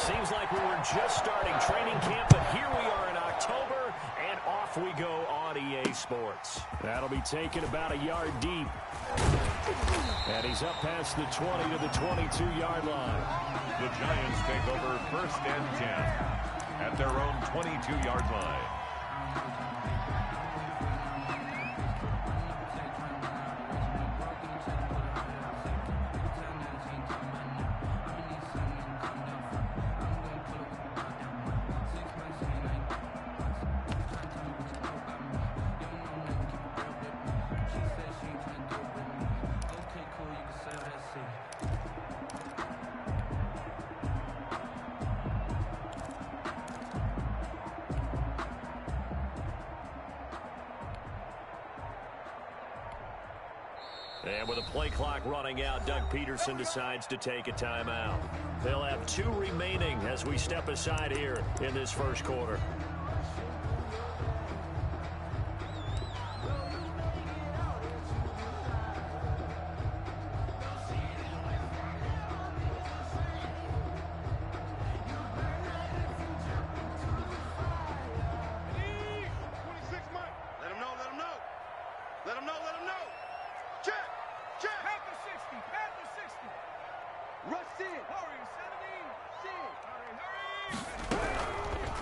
Seems like we were just starting training camp, but here we are in October, and off we go on EA Sports. That'll be taken about a yard deep. And he's up past the 20 to the 22-yard line. The Giants take over 1st and 10 at their own 22-yard line. And with a play clock running out, Doug Peterson decides to take a timeout. They'll have 2 remaining as we step aside here in this first quarter.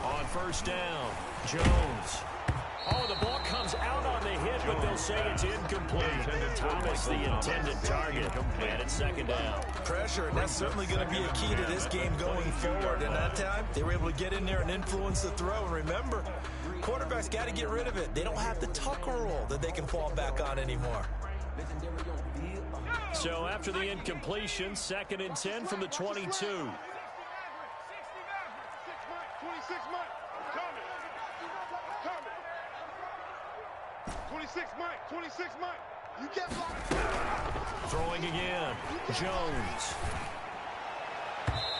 On first down, Jones. Oh, the ball comes out on the hit, but they'll say it's incomplete. Thomas, the intended target, and it's 2nd down. Pressure, and that's certainly going to be a key to this game going forward. And that time, they were able to get in there and influence the throw. And remember, quarterbacks got to get rid of it. They don't have the tucker roll that they can fall back on anymore. So after the incompletion, 2nd and 10 from the 22. 26 Mike. Coming. 26 Mike. 26 Mike. You get blocked. Throwing again. Jones.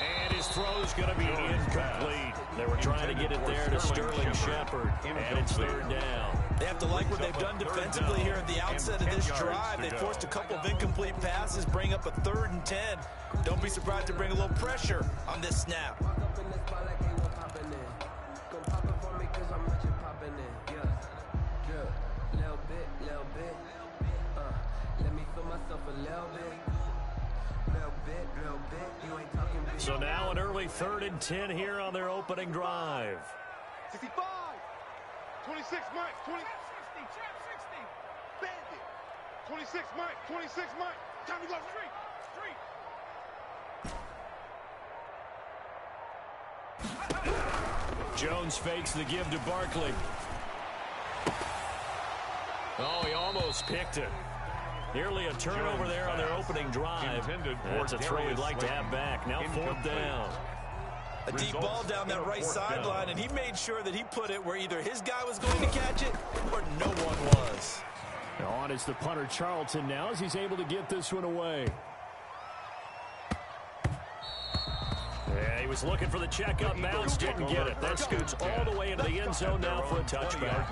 And his throw's going to be incomplete. They were trying to get it there to Sterling Shepard, and it's 3rd down. They have to like what they've done defensively here at the outset of this drive. They forced a couple of incomplete passes, bring up a 3rd and 10. Don't be surprised to bring a little pressure on this snap. So now an early 3rd and 10 here on their opening drive. 65. 26 Mike. 20. 60. Bandit. 26 Mike. 26 Mike. Time to go street. Jones fakes the give to Barkley. Oh, he almost picked it. Nearly a turnover there on their opening drive. That's a throw we'd like to have back. Now 4th down. A deep ball down that right sideline, and he made sure that he put it where either his guy was going to catch it or no one was. On is the punter Charlton now as he's able to get this one away. Yeah, he was looking for the check-up bounce, didn't get it. That scoots all the way into the end zone now for a touchback.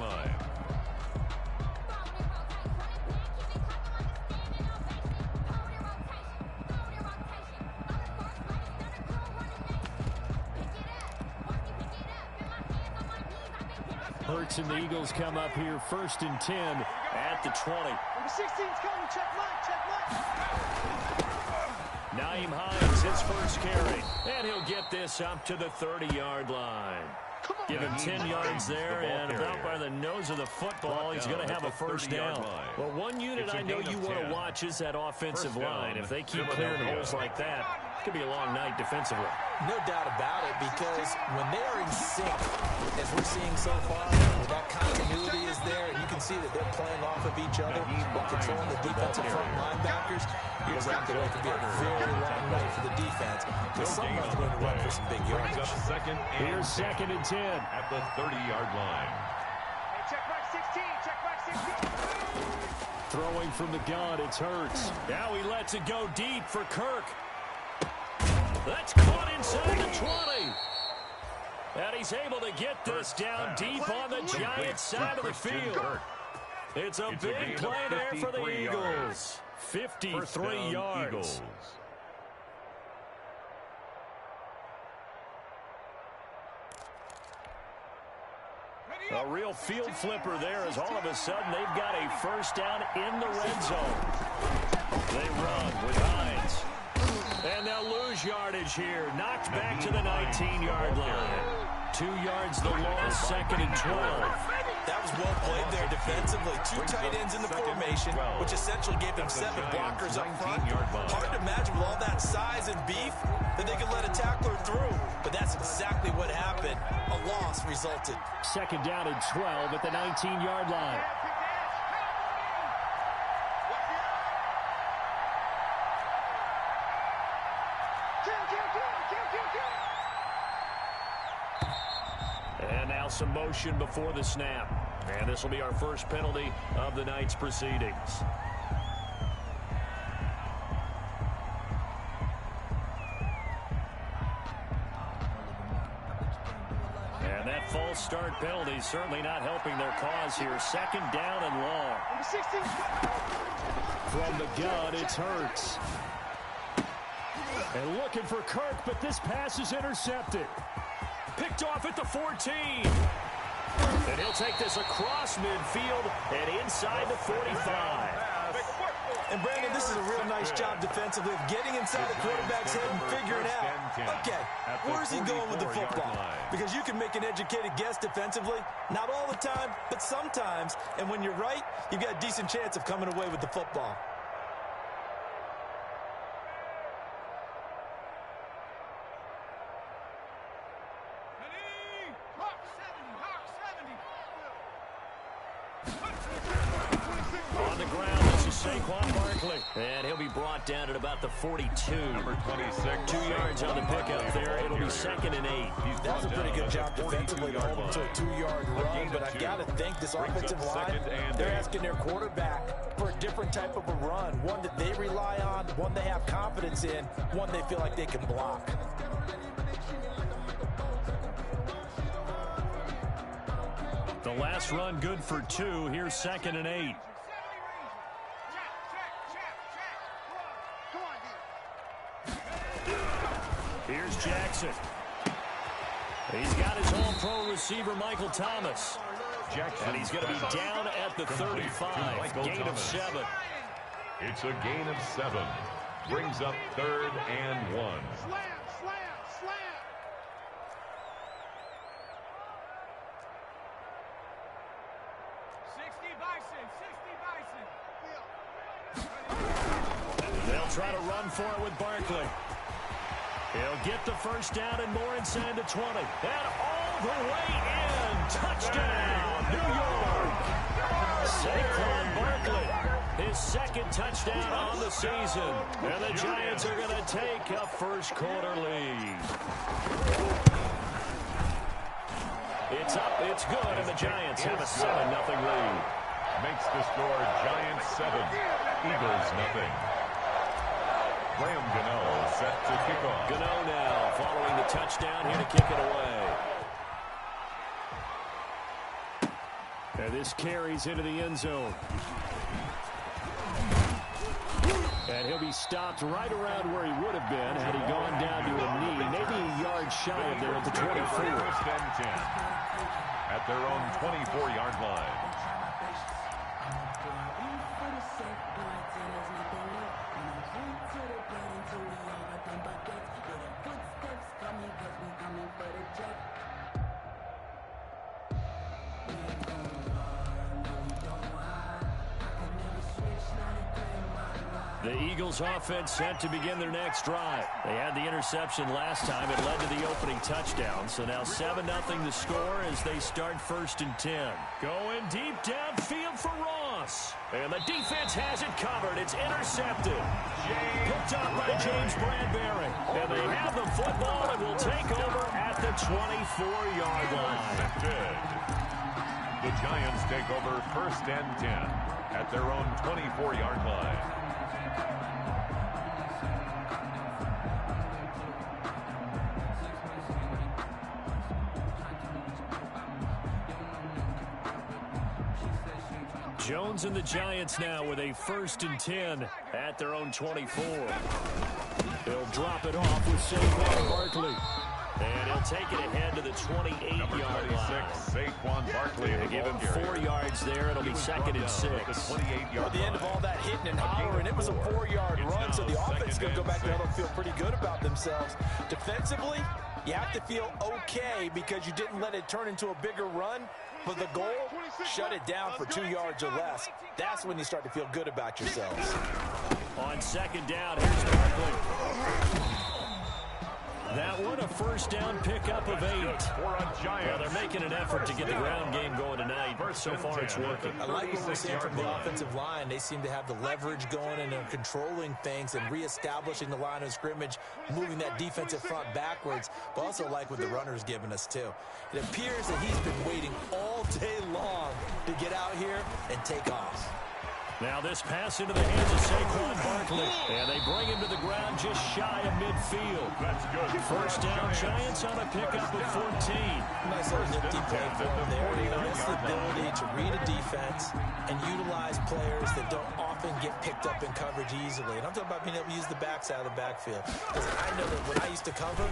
Hurts and the Eagles come up here 1st and 10 at the 20. Number 16's coming. Check Mike. Naeem Hines, his first carry. And he'll get this up to the 30-yard line. Give him 10 yards there, and about by the nose of the football, he's going to have a 1st down. Well, one unit I know you want to watch is that offensive line. If they keep clearing holes like that, it could be a long night defensively. No doubt about it, because when they are in sync, as we're seeing so far, where that continuity is there, and you can see that they're playing off of each other while controlling the defensive front linebackers, you're going to have to be a very long night for the defense, because someone's going to run for some big yardage. Here's 2nd and 10. At the 30-yard line. Hey, check back 16. Check back 16. Throwing from the gun, it's Hurts. Now he lets it go deep for Kirk. That's caught inside the 20. And he's able to get this down deep on the Giants' side of the field. It's a big play there for the Eagles. 53 yards. A real field flipper there as all of a sudden they've got a first down in the red zone. They run with Hines. And they'll lose yardage here. Knocked back to the 19-yard line. 2 yards the loss, 2nd and 12. That was well played there defensively. 2 tight ends in the formation, which essentially gave them 7 blockers up front. Hard to imagine with all that size and beef that they could let a tackler through. But that's exactly what happened. A loss resulted. 2nd down and 12 at the 19-yard line. And now some motion before the snap. And this will be our first penalty of the night's proceedings. And that false start penalty certainly not helping their cause here. 2nd down and long. From the gun, it's Hurts. And looking for Kirk, but this pass is intercepted. Picked off at the 14. And he'll take this across midfield and inside the 45. And Brandon, this is a real nice job defensively of getting inside the quarterback's head and figuring out, okay, where's he going with the football? Because you can make an educated guess defensively. Not all the time, but sometimes. And when you're right, you've got a decent chance of coming away with the football. And he'll be brought down at about the 42. Number 26. 2 yards on the pickup there. It'll be 2nd and 8. That was a pretty good job defensively to hold him to a 2-yard run. But I got to think this offensive line, they're asking their quarterback for a different type of a run. One that they rely on, one they have confidence in, one they feel like they can block. The last run good for 2. Here's 2nd and 8. Here's Jackson. He's got his all-pro receiver, Michael Thomas. And he's going to be down at the 35. Gain of 7. It's a gain of 7. Brings up 3rd and 1. Slam. 60 Bison. They'll try to run for it with Barkley. He'll get the first down and more inside the 20. And all the way in. Touchdown, New York. Saquon Barkley, his 2nd touchdown on the season. And the Giants are going to take a first-quarter lead. It's up, it's good, and the Giants have a 7-0 lead. Makes the score Giants 7, Eagles 0. Graham Gano set to kick off. Gano now following the touchdown here to kick it away. And this carries into the end zone. And he'll be stopped right around where he would have been had he gone down to a knee, maybe a yard shy of there at the 24. 1st and 10 at their own 24-yard line. The Eagles offense set to begin their next drive. They had the interception last time. It led to the opening touchdown. So now 7-0 the score as they start 1st and 10. Going deep downfield for Ross. And the defense has it covered. It's intercepted. Picked up by James Bradbury. And they have the football and will take over at the 24-yard line. The Giants take over 1st and 10 at their own 24-yard line. Jones and the Giants now with a 1st and 10 at their own 24. They'll drop it off with Saquon Barkley. And he'll they'll take it ahead to the 28-yard line. Saquon Barkley. They give him 4 yards there. It'll be 2nd and 6. At the end of all that hitting and hollering, it was a 4-yard run, so the offense is going to go back there and feel pretty good about themselves. Defensively, you have to feel okay because you didn't let it turn into a bigger run. But the goal, shut it down for 2 yards or less. That's when you start to feel good about yourselves. On 2nd down, here's Barkley. That one, a first down pickup of 8. Well, they're making an effort to get the ground game going tonight. So far, it's working. I like what we're seeing from the offensive line. They seem to have the leverage going and they're controlling things and reestablishing the line of scrimmage, moving that defensive front backwards, but also like what the runner's giving us, too. It appears that he's been waiting all day long to get out here and take off. Now this pass into the hands of Saquon Barkley. And they bring him to the ground just shy of midfield. That's good. First down, Giants on a pickup of 14. Nice little nifty play for him there. He has the ability to read a defense and utilize players that don't often get picked up in coverage easily. And I'm talking about being able to use the backs out of the backfield. Because I know that when I used to cover,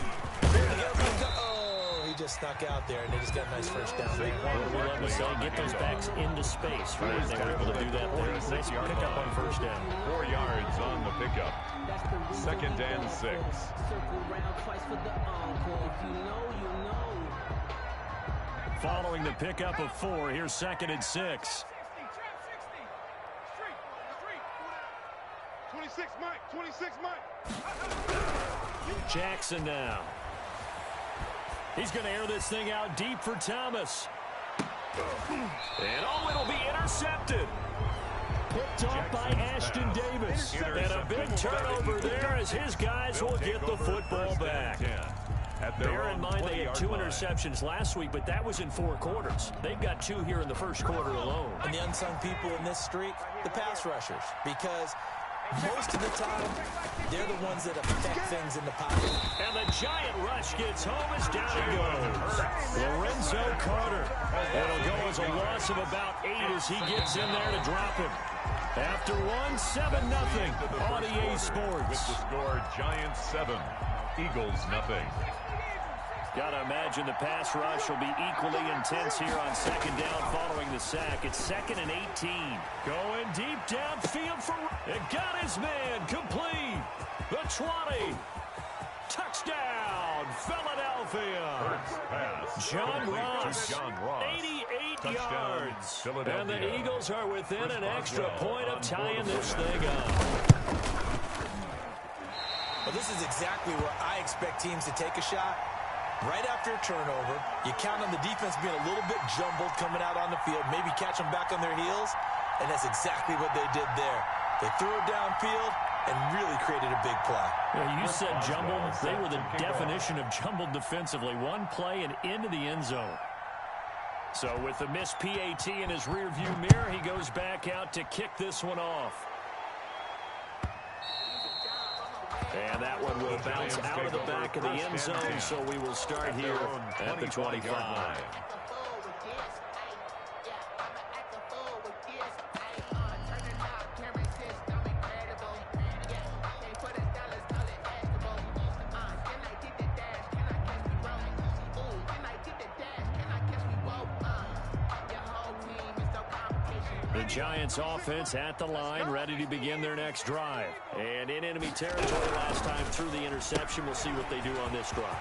he just snuck out there, and they just got a nice first down. We love to say, get those backs into space, right? They were able to do that there. Nice pickup on first down. 4 yards on the pickup. 2nd and 6. Following the pickup of 4, here's 2nd and 6. 26, Mike. 26, Mike. Jackson now. He's going to air this thing out deep for Thomas. And it'll be intercepted. Picked off by Ashton Davis. And a big turnover there as his guys will get the football back. Bear in mind they had 2 interceptions last week, but that was in 4 quarters. They've got 2 here in the first quarter alone. And the unsung people in this streak, the pass rushers, because most of the time, they're the ones that affect things in the pocket. And the giant rush gets home as down he goes. Lorenzo Carter. It'll go as a loss of about 8 as he gets in there to drop him. After 7-0 on EA Sports. With the score, Giants 7, Eagles nothing. Got to imagine the pass rush will be equally intense here on 2nd down following the sack. It's 2nd and 18. Going deep downfield for... It got his man complete. The 20. Touchdown, Philadelphia. John Ross, 88 yards. And the Eagles are within an extra point of tying this thing up. Well, this is exactly where I expect teams to take a shot. Right after a turnover, you count on the defense being a little bit jumbled coming out on the field, maybe catch them back on their heels, and that's exactly what they did there. They threw it downfield and really created a big play. Yeah, you said jumbled. They were the definition of jumbled defensively. One play and into the end zone. So with the missed PAT in his rearview mirror, he goes back out to kick this one off. And that one will bounce out of the back of the end zone, so we will start here at the 25. The Giants offense at the line, ready to begin their next drive. And in enemy territory last time through the interception. We'll see what they do on this drive.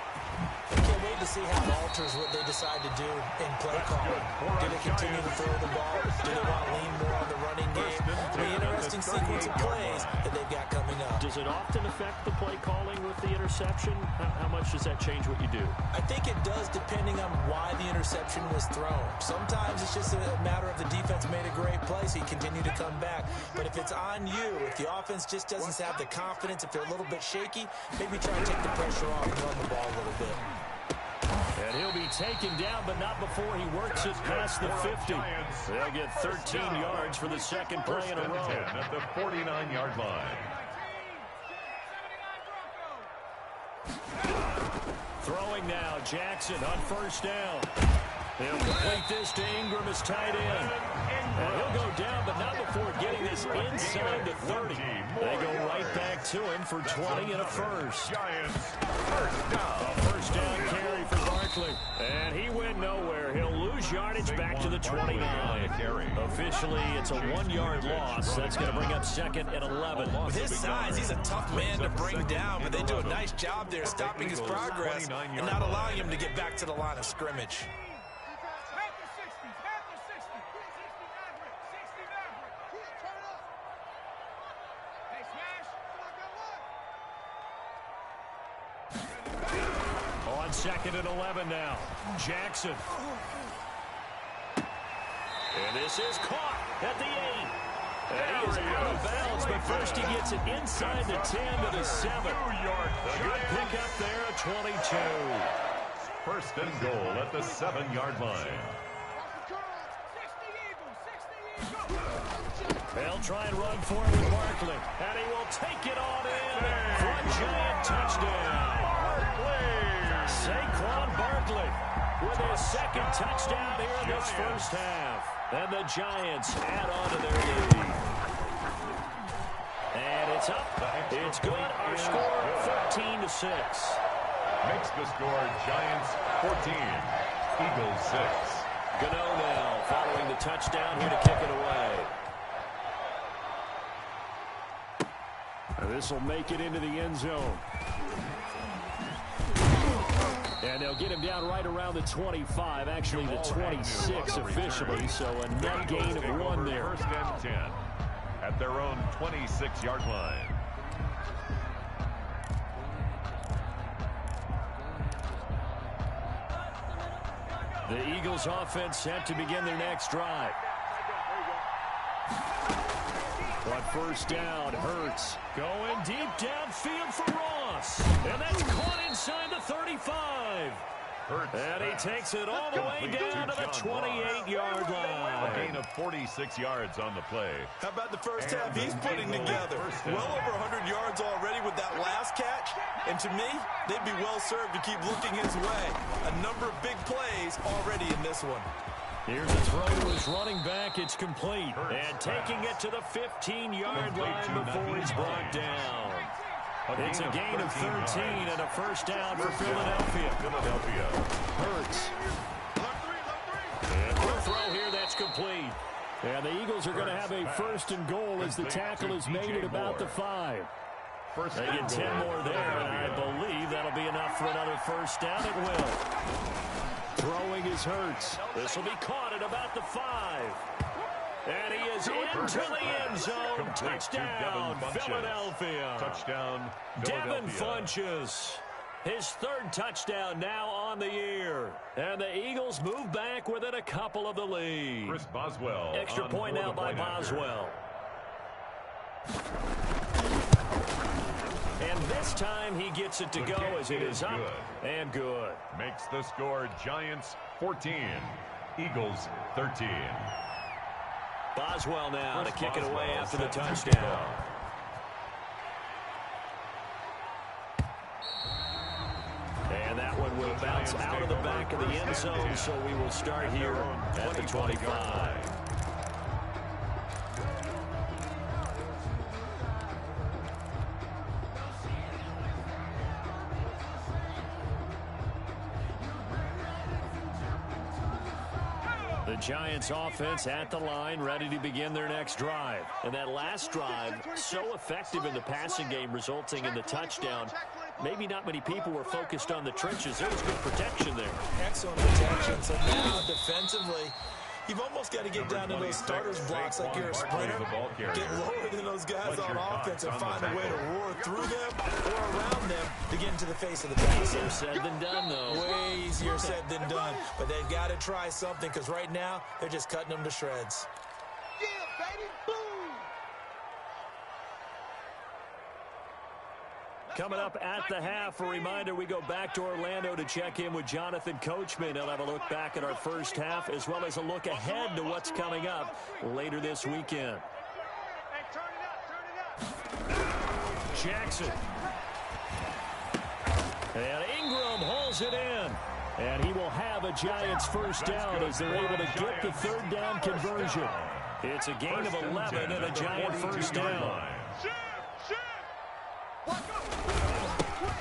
I can't wait to see how it alters what they decide to do in play calling. Do they continue to throw the ball? Do they want to lean more on the running game? The interesting sequence of plays that they've got coming up. Does it often affect the play calling with the interception? How much does that change what you do? I think it does depending on why the interception was thrown. Sometimes it's just a matter of the defense made a great play, so you continue to come back. But if it's on you, if the offense just doesn't have the confidence, if they're a little bit shaky, maybe try to take the pressure off and run the ball a little bit. And he'll be taken down, but not before he works it past the 50. They'll get 13 yards for the second play in a row. At the 49-yard line. Throwing now, Jackson on first down. He'll complete this to Ingram as tight end. And he'll go down, but not before getting this inside the 30. They go right back to him for 20 and a first. Giants first down. A first down carry for lose yardage back to the 29. Officially, it's a 1-yard loss. That's going to bring up second and 11. With his size, he's a tough man to bring down, but they do a nice job there stopping his progress and not allowing him to get back to the line of scrimmage. On second and 11 now. Jackson. And this is caught at the 8. And he is out of bounds, but first he gets it inside the 10 to the 7. A good pickup there at 22. First and goal at the 7-yard line. They'll try and run for it with Barkley. And he will take it on in for a giant touchdown. Saquon Barkley with his second touchdown here in this first half. And the Giants add on to their lead. And it's up. It's good. Our score, 14-6. Makes the score Giants 14, Eagles 6. Gano now following the touchdown here to kick it away. And this will make it into the end zone. And they'll get him down right around the 25, actually the 26 officially, so a net gain of 1 there. First and 10 at their own 26-yard line. The Eagles offense set to begin their next drive. On first down, Hurts going deep downfield for Ross. And that's caught inside the 35. And he takes it all the way down to the 28-yard line. A gain of 46 yards on the play. How about the first half he's putting together? Well over 100 yards already with that last catch. And to me, they'd be well served to keep looking his way. A number of big plays already in this one. Here's a throw to his running back. It's complete. And taking it to the 15-yard line before he's brought down. It's a gain of 13 and a first down for Philadelphia. Hurts. And a throw here that's complete. And the Eagles are going to have a first and goal as the tackle is made at about the 5. They get 10 more there, and I believe that'll be enough for another first down. It will. Throwing is Hurts. This will be caught at about the 5. And he is into the end zone. Touchdown, Philadelphia. Touchdown, Devin Funchess. His third touchdown now on the year. And the Eagles move back within a couple of the lead. Chris Boswell. Extra point now by Boswell. And this time he gets it to go as it is up and good. Makes the score Giants 14, Eagles 13. Boswell now to kick it away after the touchdown. And that one will bounce out of the back of the end zone, so we will start here at the 25. The Giants offense at the line, ready to begin their next drive. And that last drive, so effective in the passing game, resulting in the touchdown. Maybe not many people were focused on the trenches. There was good protection there. Excellent protection. So now defensively, you've almost got to get down to those starters blocks like you're a sprinter. Get lower than those guys on offense and find a way to roar through them or around them to get into the face of the passer. Easier said than done, though. Way easier said than done. But they've got to try something because right now they're just cutting them to shreds. Yeah, baby, boom! Coming up at the half, a reminder, we go back to Orlando to check in with Jonathan Coachman. He'll have a look back at our first half as well as a look ahead to what's coming up later this weekend. Hey, turn it up. Jackson. And Ingram holds it in. And he will have a Giants first down as they're able to get the third down conversion. It's a gain of 11 and a Giant first down.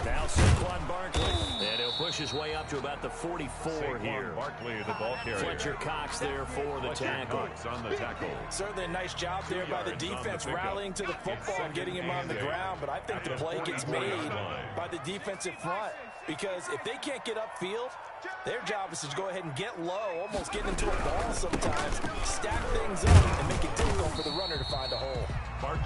Now Saquon Barkley. And he'll push his way up to about the 44 here. Barkley, the ball carrier. Fletcher Cox there for the tackle. On the tackle. Certainly a nice job there by the defense rallying to the football and getting him on the ground, but I think the play gets made by the defensive front because if they can't get upfield, their job is to go ahead and get low, almost get into a ball sometimes, stack things up, and make it difficult for the runner to find a hole.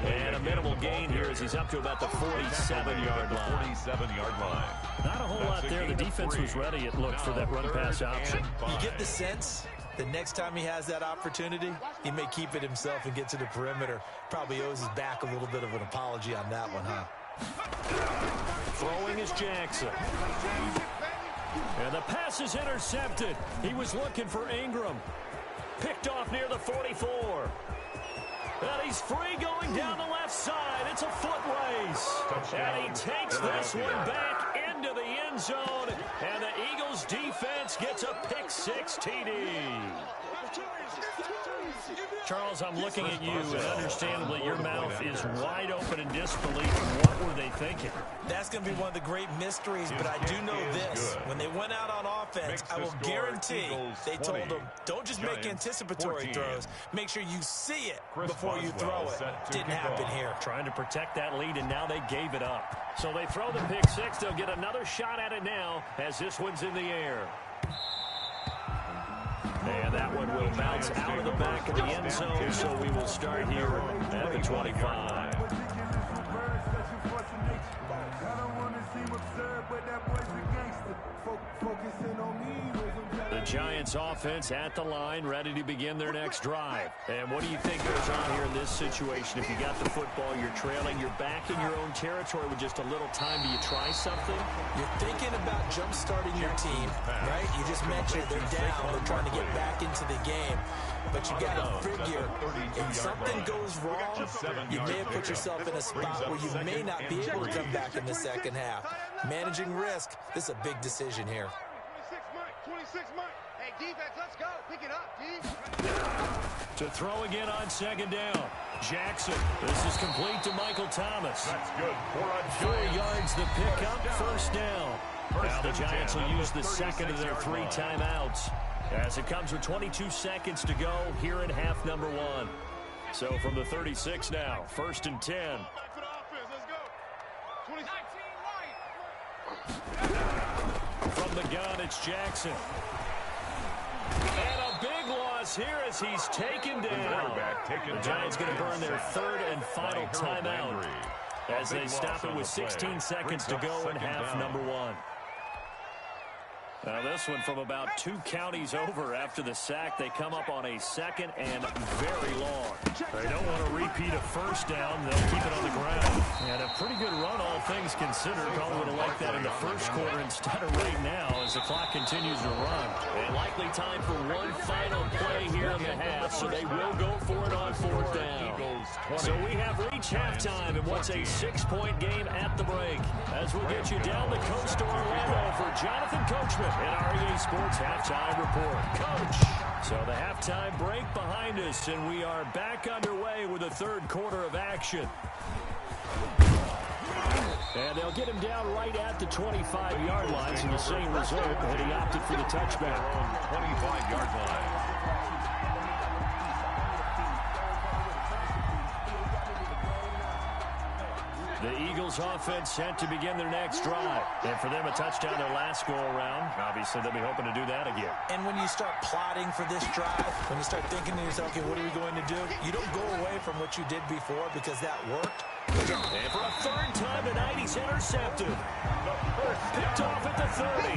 And a minimal gain here as he's up to about the 47-yard line. 47-yard line. Not a whole lot there. The defense was ready, it looked, for that run-pass option. You get the sense the next time he has that opportunity, he may keep it himself and get to the perimeter. Probably owes his back a little bit of an apology on that one, huh? Throwing is Jackson. And the pass is intercepted. He was looking for Ingram. Picked off near the 44. And he's free going down the left side. It's a foot race. And he takes this one back into the end zone. And the Eagles defense gets a pick-6 TD. Charles, I'm looking at you, and understandably your mouth is wide open in disbelief. What were they thinking? That's going to be one of the great mysteries, but I do know this. When they went out on offense, I will guarantee they told them, don't just make anticipatory throws. Make sure you see it before you throw it. Didn't happen here. Trying to protect that lead, and now they gave it up. So they throw the pick-6. They'll get another shot at it now as this one's in the air. And that one will bounce out of the back of the end zone, so we will start here at the 25. The Giants offense at the line, ready to begin their next drive. And what do you think goes on here in this situation? If you got the football, you're trailing, you're back in your own territory with just a little time. Do you try something? You're thinking about jump-starting your team, right? You just mentioned they're down. They're trying to get back into the game. But you got to figure, if something goes wrong, you may have put yourself in a spot where you may not be able to come back in the second half. Managing risk, this is a big decision here. 26 Mike. Hey, defense, let's go. Pick it up, D. To throw again on second down. Jackson. This is complete to Michael Thomas. That's good. 4 yards the pickup, first down. Now the Giants will use the second of their 3 timeouts as it comes with 22 seconds to go here in half number 1. So from the 36 now, 1st and 10. From the gun, it's Jackson. And a big loss here as he's taken down. The Giants going to burn their 3rd and final timeout as they stop it with 16 seconds to go in half number 1. Now this one from about 2 counties over after the sack. They come up on a 2nd and very long. They don't want to repeat a first down. They'll keep it on the ground. And a pretty good run, all things considered. Probably would have liked that in the first quarter instead of right now as the clock continues to run. And likely time for one final play here in the half, so they will go for it on 4th down. So we have reached halftime in what's a 6-point game at the break. As we'll get you down the coast to Orlando for Jonathan Coachman in our EA Sports Halftime Report. Coach! So the halftime break behind us, and we are back underway with the 3rd quarter of action. And they'll get him down right at the 25-yard line, so the same result, and he opted for the touchback. 25-yard line. The Eagles offense set to begin their next drive. And for them, a touchdown their last go-around. Obviously, they'll be hoping to do that again. And when you start plotting for this drive, when you start thinking to yourself, okay, what are we going to do? You don't go away from what you did before because that worked. And for a 3rd time tonight, he's intercepted. Picked off at the 30.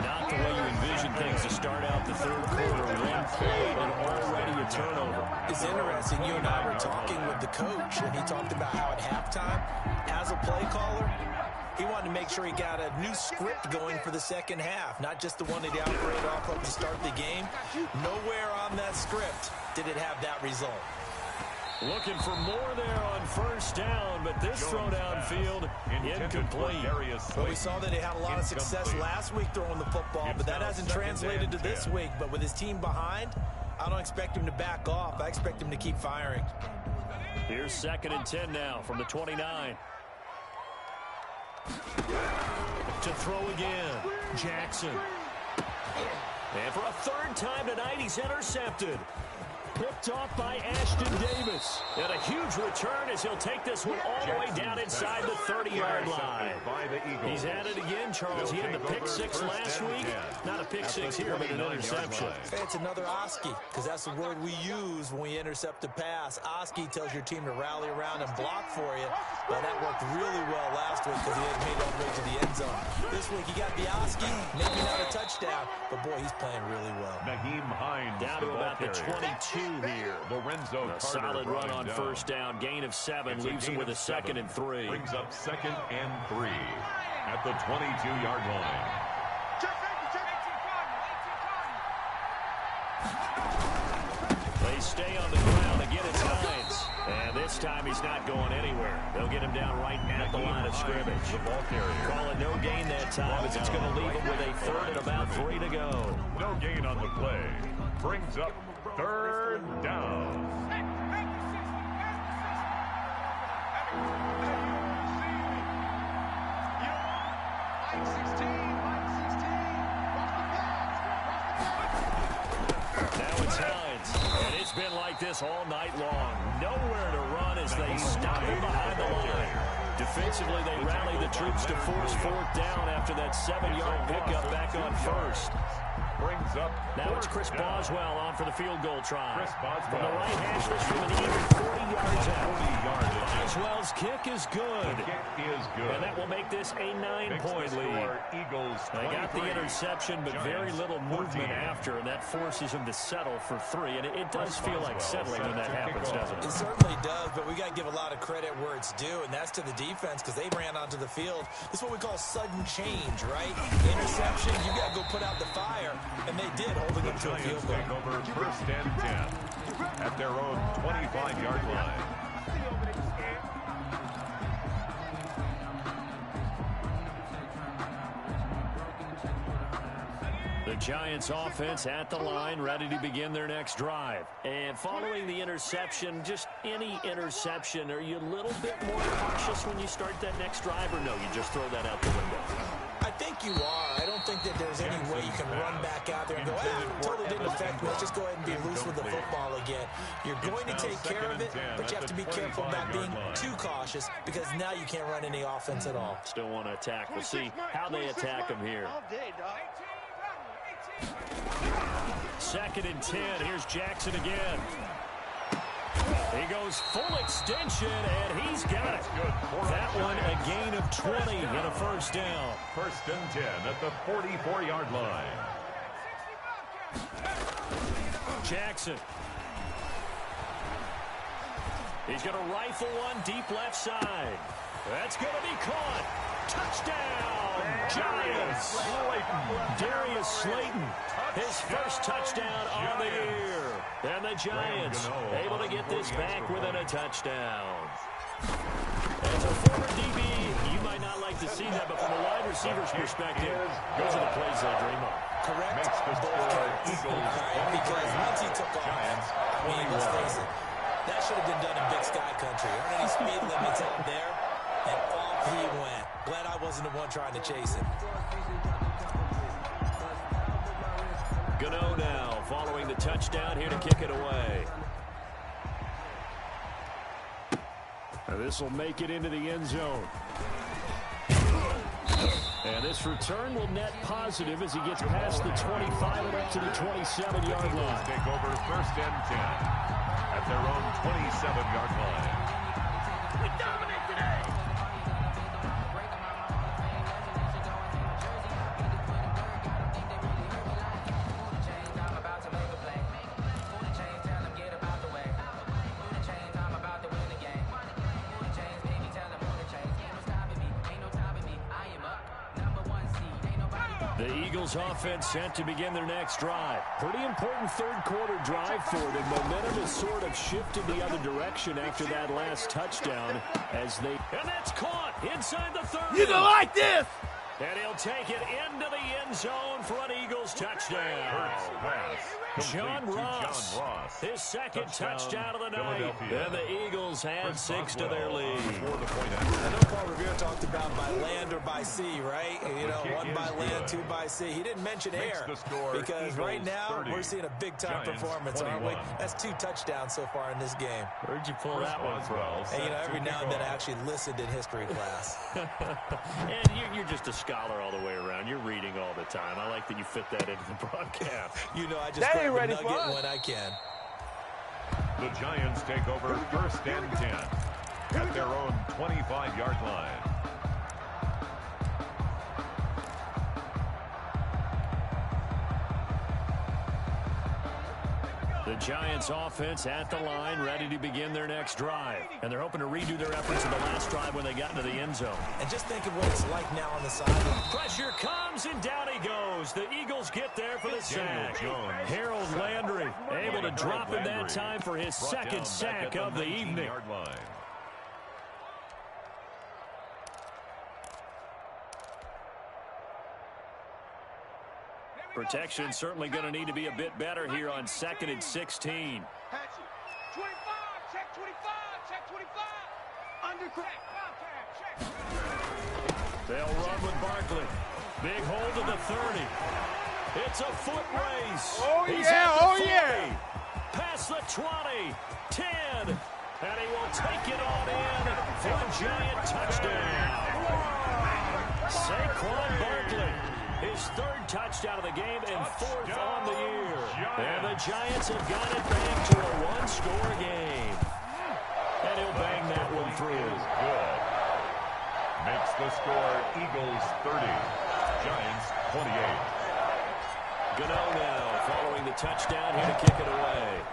Not the way you envision things to start out the 3rd quarter. One play and already a turnover. It's interesting. You and I were talking with the coach, and he talked about how at halftime, as a play caller, he wanted to make sure he got a new script going for the second half, not just the one that he operated off of to start the game. Nowhere on that script did it have that result. Looking for more there on 1st down, but this throw downfield incomplete. Well, we saw that he had a lot of success last week throwing the football, but that hasn't translated to this week. But with his team behind, I don't expect him to back off. I expect him to keep firing. Here's 2nd and 10 now from the 29. To throw again, Jackson. And for a third time tonight, he's intercepted. Picked off by Ashton Davis. And a huge return as he'll take this one all the way down inside the 30-yard line. He's at it again, Charles. He had the pick six last week. Not a pick six here, but an interception. Hey, it's another Oski, because that's the word we use when we intercept a pass. Oski tells your team to rally around and block for you. But that worked really well last week because he had made all the way to the end zone. This week he got the Oski, maybe not a touchdown, but boy, he's playing really well. Naheem Hines down to about the 22 here. Lorenzo a solid run on first down. Gain of 7 leaves him with a 2nd and 3. Brings up 2nd and 3 at the 22-yard line. They stay on the ground. Again, it's Hines. And this time he's not going anywhere. They'll get him down right at the line of scrimmage. Call it no gain that time as it's going to leave him with a 3rd and about 3 to go. No gain on the play. Brings up 3rd down. Now it's Hines. And it's been like this all night long. Nowhere to run as they stop him behind the line. Defensively, they rally the troops to force 4th down after that 7-yard pickup back on 1st. Brings up now it's Chris Boswell on for the field goal try. From the right hash, this from an even 40 yards out. Boswell's kick is good. And that will make this a 9-point lead. Eagles. They got the interception, but very little movement after, and that forces them to settle for 3. And it does feel like settling when that happens, doesn't it? It certainly does, but we got to give a lot of credit where it's due, and that's to the defense because they ran onto the field. This is what we call sudden change, right? Interception, you got to go put out the fire. And they did, holding them to a field goal. Take over 1st and 10 at their own 25-yard line. The Giants offense at the line, ready to begin their next drive. And following the interception, just any interception, are you a little bit more cautious when you start that next drive, or no, you just throw that out the window? I think you are. I don't think that there's any way you can run back out there and go, totally didn't affect me. Let's just go ahead and be loose with the football again. You're going to take care of it, but you have to be careful about being too cautious because now you can't run any offense at all. Still want to attack. We'll see how they attack him here. 2nd and 10. Here's Jackson again. He goes full extension, and he's got it. That one, a gain of 20 and a 1st down. 1st and 10 at the 44-yard line. Jackson. He's going to rifle one deep left side. That's going to be caught. Touchdown, Giants. Darius Slayton, his first touchdown on the year. And the Giants able to get this back within a touchdown. As a former DB, you might not like to see that, but from a wide receiver's perspective, those are the plays they dream of. Correct. Because once he took off, let's face it, that should have been done in Big Sky Country. Aren't any speed limits out there? And off he went. Glad I wasn't the one trying to chase him. Gano now following the touchdown here to kick it away. And this will make it into the end zone. And this return will net positive as he gets past the 25 and up to the 27-yard line. Take over 1st and 10 at their own 27-yard line. We dominate today. The Eagles offense set to begin their next drive. Pretty important third quarter drive for them. Momentum has sort of shifted the other direction after that last touchdown as they... And that's caught inside the 30. You gonna like this? And he'll take it into the end zone for an Eagles touchdown. John Ross, his second touchdown of the night. And the Eagles add 6 to their lead. I know Paul Revere talked about by land or by sea, right? You know, 1 by land, 2 by sea. He didn't mention air because right now we're seeing a big-time performance, aren't we? That's 2 touchdowns so far in this game. Where'd you pull that one from? And, you know, every now and then I actually listened in history class. And you're just a scholar all the way around. You're reading all the time. I like that you fit that into the broadcast. You know, I just grab a nugget when I can. The Giants take over 1st and 10 at their own 25-yard line. The Giants offense at the line, ready to begin their next drive. And they're hoping to redo their efforts in the last drive when they got into the end zone. And just think of what it's like now on the sideline. Pressure comes, and down he goes. The Eagles get there for the sack. Harold Landry able to drop him that time for his second sack of the evening. Protection certainly going to need to be a bit better here on 2nd and 16. 25, check 25, check 25. Under check. They'll run with Barkley. Big hold to the 30. It's a foot race. He's yeah. Past the 20, 10, and he will take it on in for a Giant touchdown. Saquon Barkley. His 3rd touchdown of the game and 4th on the year. And the Giants have got it back to a 1-score game. And he'll bang that one through. Good. Makes the score Eagles 30, Giants 28. Gano now following the touchdown here to kick it away.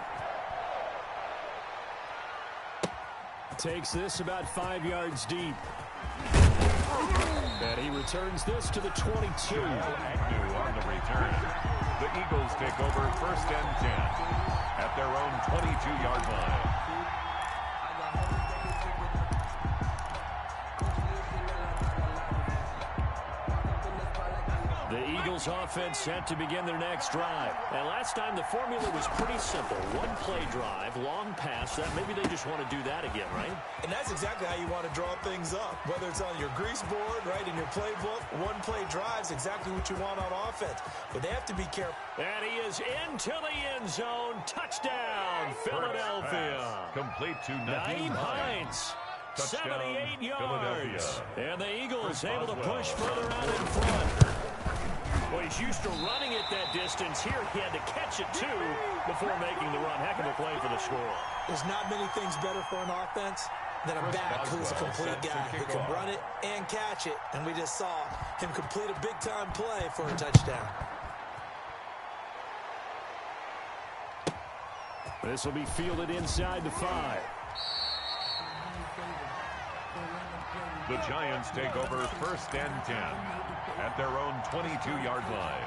Takes this about 5 yards deep. And he returns this to the 22. Agnew on the return. The Eagles take over 1st and 10 at their own 22-yard line. The Eagles offense set to begin their next drive. And last time the formula was pretty simple. 1-play drive, long pass. That maybe they just want to do that again, right? And that's exactly how you want to draw things up. Whether it's on your grease board, right, in your playbook, 1-play drive's exactly what you want on offense. But they have to be careful. And he is into the end zone. Touchdown, Philadelphia. Complete to Nyheim Hines. 78 yards. And the Eagles able to push further out in front. Well, he's used to running it that distance. Here he had to catch it, too, before making the run. Heck of a play for the score. There's not many things better for an offense than a back who's a complete guy who can run it and catch it. And we just saw him complete a big-time play for a touchdown. This will be fielded inside the 5. The Giants take over 1st and 10 at their own 22-yard line.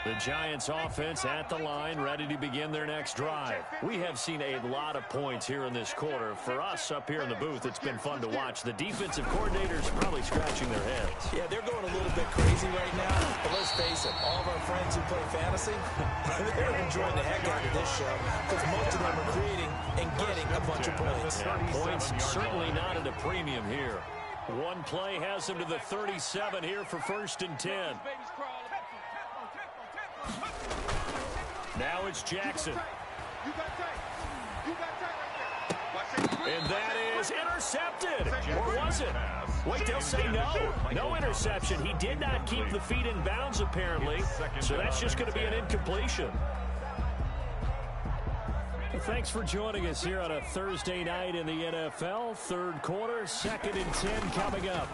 The Giants offense at the line, ready to begin their next drive. We have seen a lot of points here in this quarter. For us up here in the booth, it's been fun to watch. The defensive coordinators probably scratching their heads. Yeah, they're going a little bit crazy right now. But let's face it, all of our friends who play fantasy, they're enjoying the heck out of this show because most of them are creating and getting a bunch of points. Yeah, points certainly not at a premium here. One play has them to the 37 here for 1st and 10. Now it's Jackson. And that is intercepted. Or was it? Wait, they'll say no. No interception. He did not keep the feet in bounds, apparently. So that's just going to be an incompletion. Well, thanks for joining us here on a Thursday night in the NFL. 3rd quarter, 2nd and 10 coming up.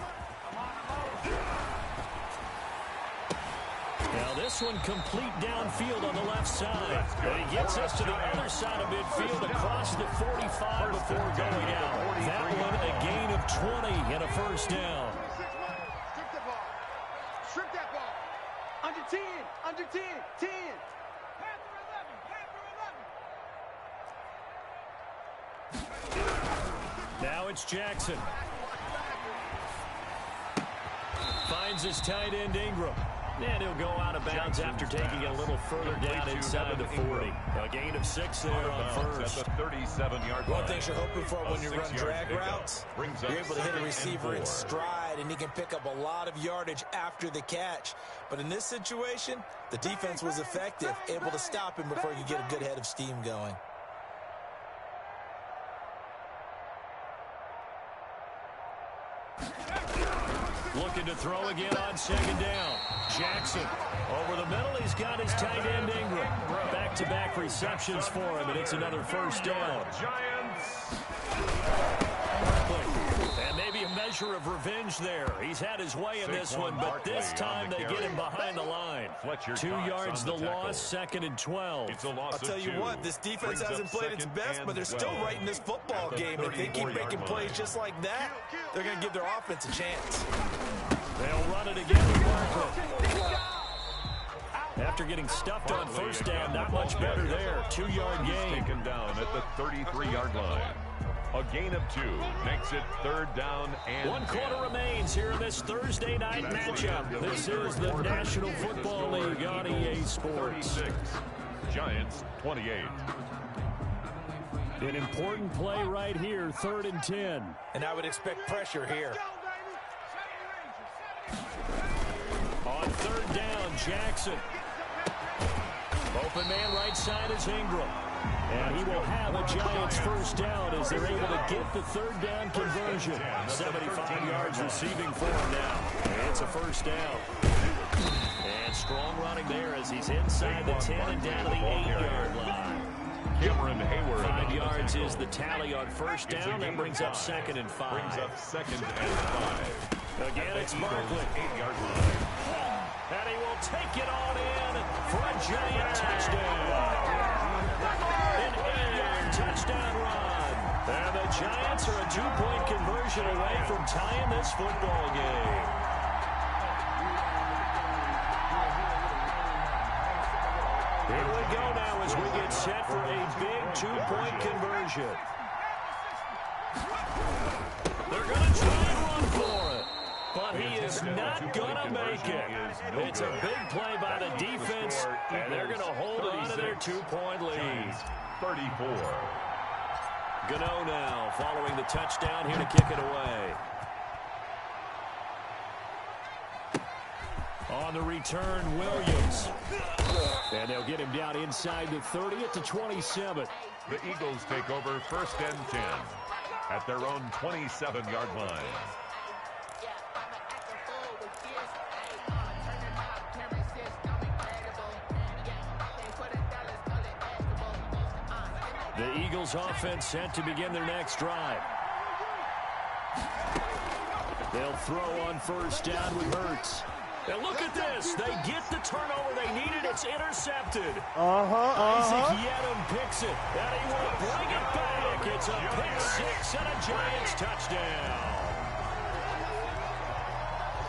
Now this one complete downfield on the left side. And he gets us to the other side of midfield across the 45 before going out. That one a gain of 20 and a 1st down. Strip the ball. Strip that ball. Under 10. 10. Now it's Jackson. Finds his tight end Ingram. And he'll go out of bounds after taking it a little further down inside the 40. A gain of 6 there on first. At the 37-yard line. One thing you're hoping for when you run drag routes, you're able to hit a receiver in stride, and he can pick up a lot of yardage after the catch. But in this situation, the defense was effective, able to stop him before you get a good head of steam going. Looking to throw again on second down. Jackson over the middle. He's got his tight end Ingram. Back-to-back receptions for him, and it's another first down. Giants. And maybe a measure of revenge there. He's had his way in this one, but this time they get him behind the line. 2 yards the loss, 2nd and 12. I'll tell you what, this defense hasn't played its best, but they're still right in this football game. If they keep making plays just like that, they're going to give their offense a chance. They'll run it again with Barkley. After getting stuffed on first down, not much better there. 2-yard gain. Taken down at the 33-yard line. A gain of 2 makes it 3rd down and 1 quarter remains here in this Thursday night matchup. This is the National Football League on EA Sports. 36. Giants 28. An important play right here, 3rd and 10. And I would expect pressure here. On 3rd down, Jackson. Open man right side is Ingram. And he will have a Giants first down as they're able to get the 3rd down conversion. 75 yards receiving for him now. It's a first down. And strong running there as he's inside the 10 and down to the 8-yard line. Cameron Hayward. 5 yards is the tally on first down. That brings up 2nd and 5. Brings up 2nd and 5. Again, it's Barkley. 8-yard line. And he will take it on in for a Giant touchdown. An 8-yard touchdown run. And the Giants are a 2-point conversion away from tying this football game. Here we go now as we get set for a big 2-point conversion. They're going to try and run for it. But he is not going to make it. It's a big play by the defense, and they're going to hold on to their 2-point lead. 34. Gano now following the touchdown here to kick it away. On the return, Williams. And they'll get him down inside the 30 at the 27. The Eagles take over 1st and 10 at their own 27-yard line. The Eagles offense set to begin their next drive. They'll throw on first down with Hurts. And look at this. They get the turnover they needed. It's intercepted. Isaac Yiadom picks it. And he will bring it back. It's a pick 6 and a Giants touchdown.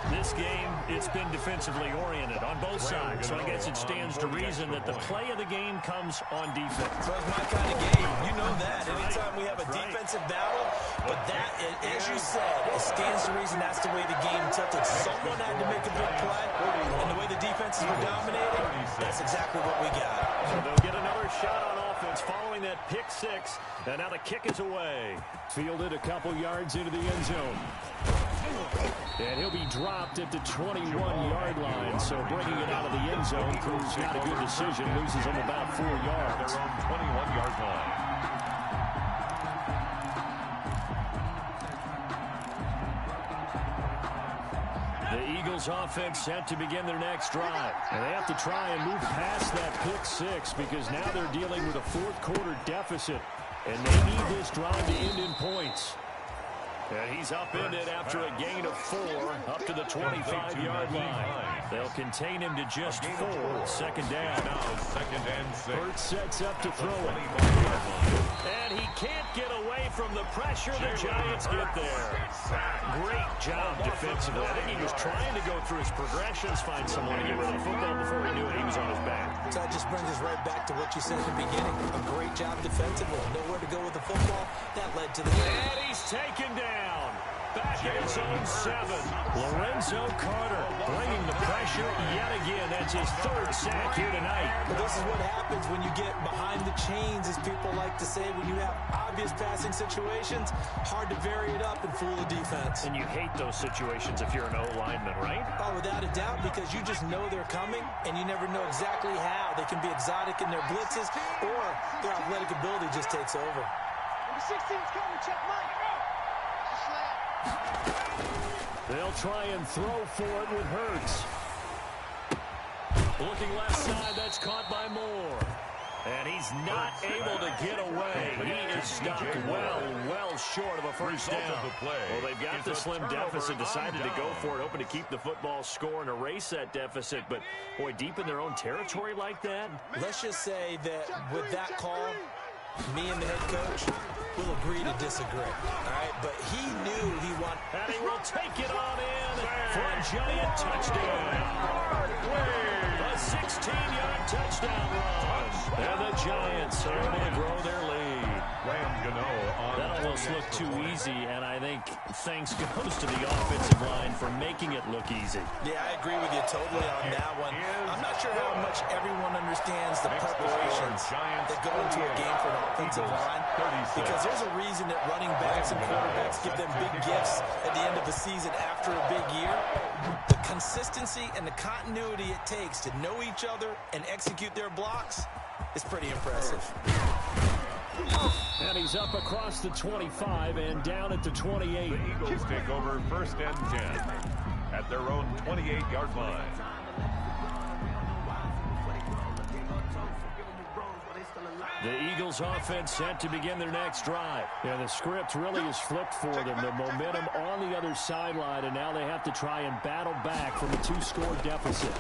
This game, it's been defensively oriented on both sides, so I guess it stands to reason that the play of the game comes on defense. So it's my kind of game. You know that. Anytime we have a defensive battle, but that, as you said, it stands to reason that's the way the game tilted. Someone had to make a big play, and the way the defenses were dominating, that's exactly what we got. So they'll get another shot on offense following that pick 6, and now the kick is away. Fielded a couple yards into the end zone. And he'll be dropped at the 21-yard line, so bringing it out of the end zone proves not a good decision. Loses him about 4 yards. Their own 21-yard line. The Eagles offense set to begin their next drive. And they have to try and move past that pick 6 because now they're dealing with a 4th quarter deficit. And they need this drive to end in points. And he's upended after a gain of 4 up to the 25-yard line. They'll contain him to just 4. Second down. Now second and 6. Hurts sets up to throw it. And he can't get away from the pressure. The Giants get there. Great job defensively. I think he was trying to go through his progressions, find someone to get rid of the football before he knew it. He was on his back. So that just brings us right back to what you said at the beginning. A great job defensively. Nowhere to go with the football. That led to the game. And he's taken down. Back in his own 7. Lorenzo Carter bringing the pressure yet again. That's his 3rd sack here tonight. But this is what happens when you get behind the chains, as people like to say. When you have obvious passing situations, hard to vary it up and fool the defense. And you hate those situations if you're an O-lineman, right? Oh, without a doubt, because you just know they're coming, and you never know exactly how. They can be exotic in their blitzes, or their athletic ability just takes over. Number 16's coming, check Mike. They'll try and throw for it with Hurts. Looking left side, that's caught by Moore. And he's not able to get away. He is stopped well short of a first down. Well, they've got the slim deficit, decided to go for it, hoping to keep the football score and erase that deficit. But, boy, deep in their own territory like that. Let's just say that with that call, me and the head coach will agree to disagree. All right, but he knew he wanted. And he will take it on in for a Giant touchdown. A 16-yard touchdown run. And the Giants are able to grow their lead. That almost looked too easy, and I think thanks goes to the offensive line for making it look easy. Yeah, I agree with you totally on that one. I'm not sure how much everyone understands the preparations that go into a game for an offensive line, because there's a reason that running backs and quarterbacks give them big gifts at the end of the season after a big year. The consistency and the continuity it takes to know each other and execute their blocks is pretty impressive. And he's up across the 25 and down at the 28. The Eagles take over 1st and 10 at their own 28-yard line. The Eagles offense set to begin their next drive. Yeah, the script really is flipped for them. The momentum on the other sideline, and now they have to try and battle back from a 2-score deficit.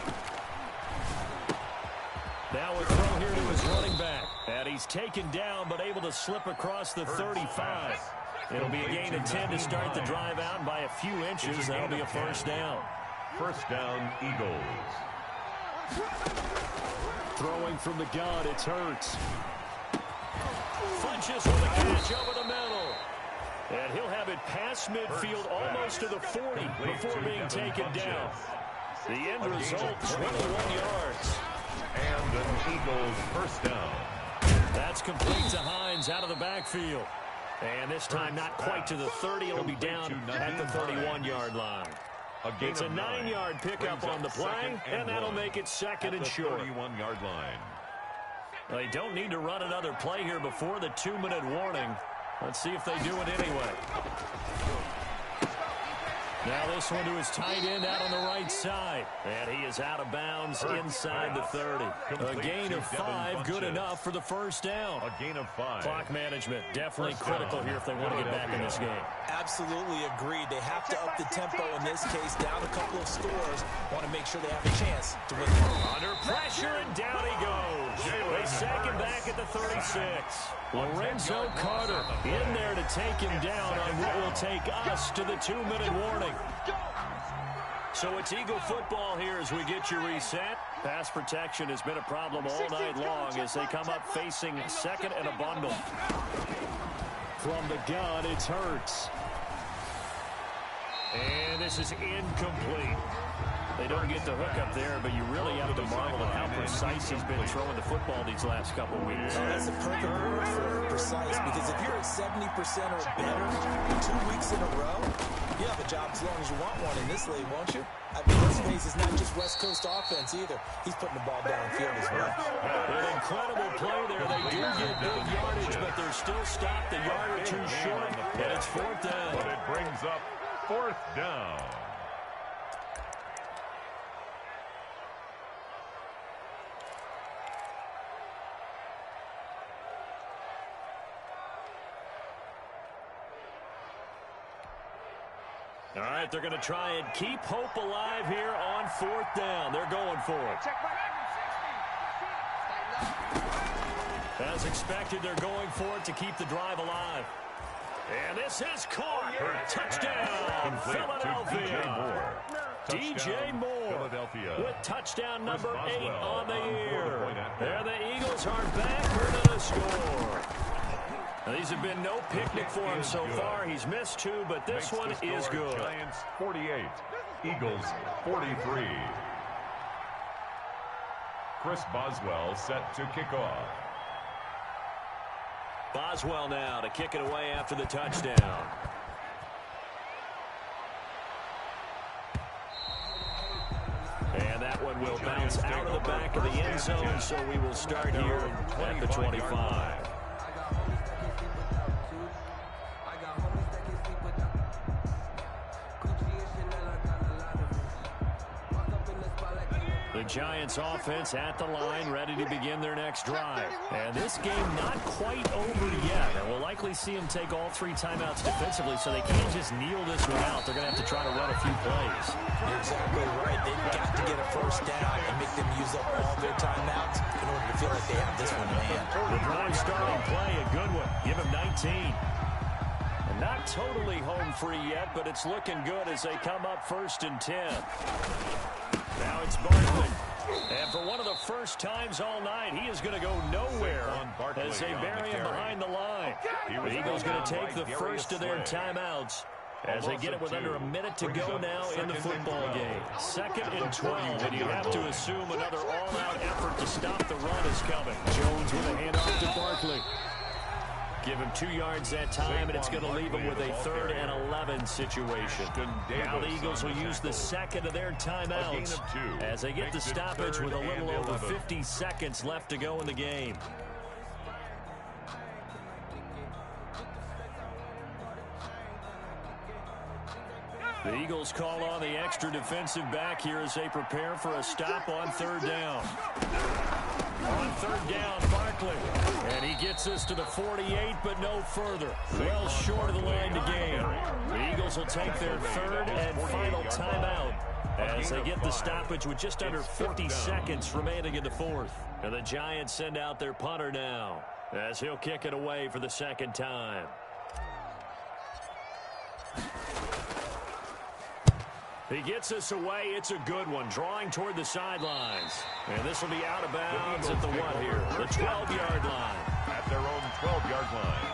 Now a throw here to his running back. And he's taken down, but able to slip across the 35. It'll be a gain of 10 to start the drive out by a few inches. That'll be a first down. First down, Eagles. Throwing from the gun, it's Hurts. Funches with a catch over the middle. And he'll have it past midfield almost to the 40 before being taken down. The end result, 21 yards. And an Eagles first down. That's complete to Hines out of the backfield. And this time not quite to the 30. It'll be down at the 31-yard line. It's a 9-yard pickup on the play, and that'll make it second and short. 31-yard line. They don't need to run another play here before the 2-minute warning. Let's see if they do it anyway. Now this one to his tight end out on the right side. And he is out of bounds inside the 30. A gain of 5, good enough for the first down. A gain of 5. Clock management definitely critical here if they want to get back in this game. Absolutely agreed. They have to up the tempo in this case, down a couple of scores. Want to make sure they have a chance to win. Under pressure, and down he goes. They sack him back at the 36. Lorenzo Carter in there to take him down on what will take us to the 2-minute warning. So it's Eagle football here as we get you reset. Pass protection has been a problem all night long as they come up facing second and a bundle. From the gun, it's Hurts. And this is incomplete. They don't get the hook up there, but you really have to marvel at how precise he's been throwing the football these last couple weeks. Oh, that's a perfect word for precise, because if you're at 70% or better 2 weeks in a row, you have a job as long as you want one in this league, won't you? I mean, this pace is not just West Coast offense either. He's putting the ball downfield as well. An incredible play there. They do get big yardage, but they're still stopped a yard or two short, and it's 4th down. But it brings up 4th down. All right, they're going to try and keep hope alive here on 4th down. They're going for it. As expected, they're going for it to keep the drive alive. And this is caught. Touchdown, Philadelphia. DJ Moore Philadelphia. with touchdown number 8 on the year. And the Eagles are back with a score. Now, these have been no picnic for him so far. He's missed 2, but this one is good. Giants 48, Eagles 43. Chris Boswell set to kick off. Boswell now to kick it away after the touchdown. And that one will bounce out of the back of the end zone, so we will start here at the 25. The Giants offense at the line, ready to begin their next drive. And this game not quite over yet. And we'll likely see them take all 3 timeouts defensively, so they can't just kneel this one out. They're going to have to try to run a few plays. You're exactly right. They've got to get a first down and make them use up all their timeouts in order to feel like they have this one in hand. The drive starting play, a good one. Give him 19. And not totally home free yet, but it's looking good as they come up 1st and 10. Now it's Barkley. And for one of the first times all night, he is going to go nowhere as they bury him behind the line. The Eagles going to take the first of their timeouts as they get it with under a minute to go now in the football game. 2nd and 12, and you have to assume another all-out effort to stop the run is coming. Jones with a handoff to Barkley. Give him 2 yards that time, and it's going to leave him with a 3rd and 11 situation. Now the Eagles will use the 2nd of their timeouts as they get the stoppage with a little over 50 seconds left to go in the game. The Eagles call on the extra defensive back here as they prepare for a stop on 3rd down. On 3rd down, Barkley. And he gets us to the 48, but no further. Well short of the line to gain. The Eagles will take their 3rd and final timeout as they get the stoppage with just under 40 seconds remaining in the 4th. And the Giants send out their punter now as he'll kick it away for the 2nd time. He gets us away. It's a good one, drawing toward the sidelines. And this will be out of bounds at the what here? The 12-yard line. At their own 12-yard line.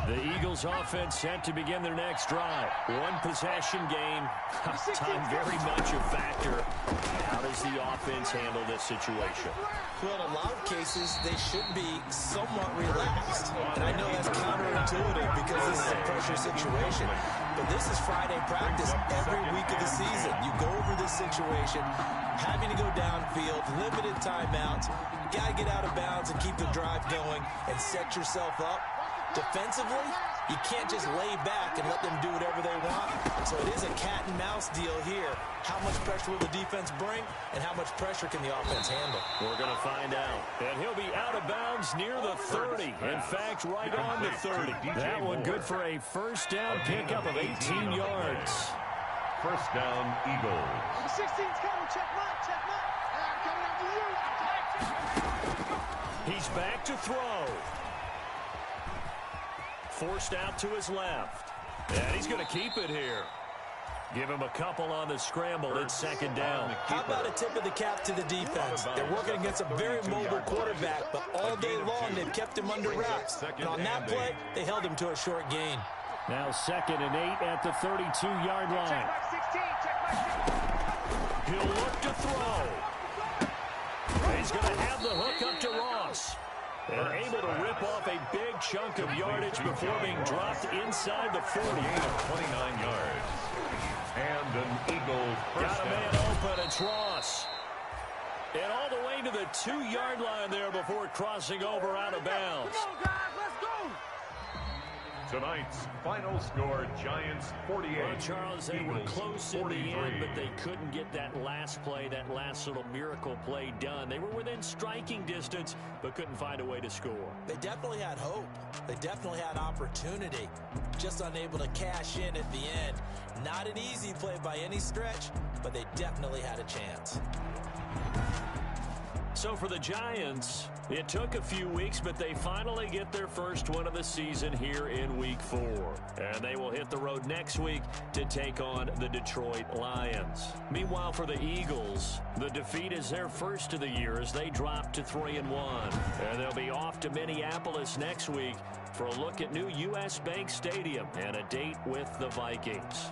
The Eagles offense set to begin their next drive. 1 possession game. Time very much a factor. How does the offense handle this situation? Well, in a lot of cases, they should be somewhat relaxed. And I know that's counterintuitive because this is a pressure situation. But this is Friday practice every week of the season. You go over this situation, having to go downfield, limited timeouts. You got to get out of bounds and keep the drive going and set yourself up. Defensively, you can't just lay back and let them do whatever they want. So it is a cat and mouse deal here. How much pressure will the defense bring, and how much pressure can the offense handle? We're going to find out. And he'll be out of bounds near the 30. In fact, right on the 30. That one good for a first down pickup of 18 yards. First down, Eagles. 16's coming. Check mine. I'm coming after you. He's back to throw. Forced out to his left. And he's going to keep it here. Give him a couple on the scramble. It's 2nd down. How about a tip of the cap to the defense? They're working against a very mobile quarterback, but all day long they've kept him under wraps. And on that play, they held him to a short gain. Now 2nd and 8 at the 32-yard line. He'll look to throw. He's going to have the hook up to Ross. And able to rip off a big chunk of yardage before being dropped inside the 40. 29 yards. And an Eagle first Got a man open. It's Ross. And all the way to the 2-yard line there before crossing over out of bounds. Tonight's final score, Giants 48. Well, Charles, they were Eagles close in 43. the end, but they couldn't get that last play, that last little miracle play done. They were within striking distance, but couldn't find a way to score. They definitely had hope. They definitely had opportunity. Just unable to cash in at the end. Not an easy play by any stretch, but they definitely had a chance. So for the Giants, it took a few weeks, but they finally get their first win of the season here in Week 4. And they will hit the road next week to take on the Detroit Lions. Meanwhile, for the Eagles, the defeat is their first of the year as they drop to 3-1. And they'll be off to Minneapolis next week for a look at new U.S. Bank Stadium and a date with the Vikings.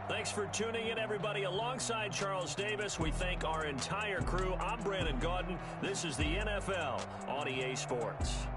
Thanks for tuning in, everybody. Alongside Charles Davis, we thank our entire crew. I'm Brandon Gaudin. This is the NFL on EA Sports.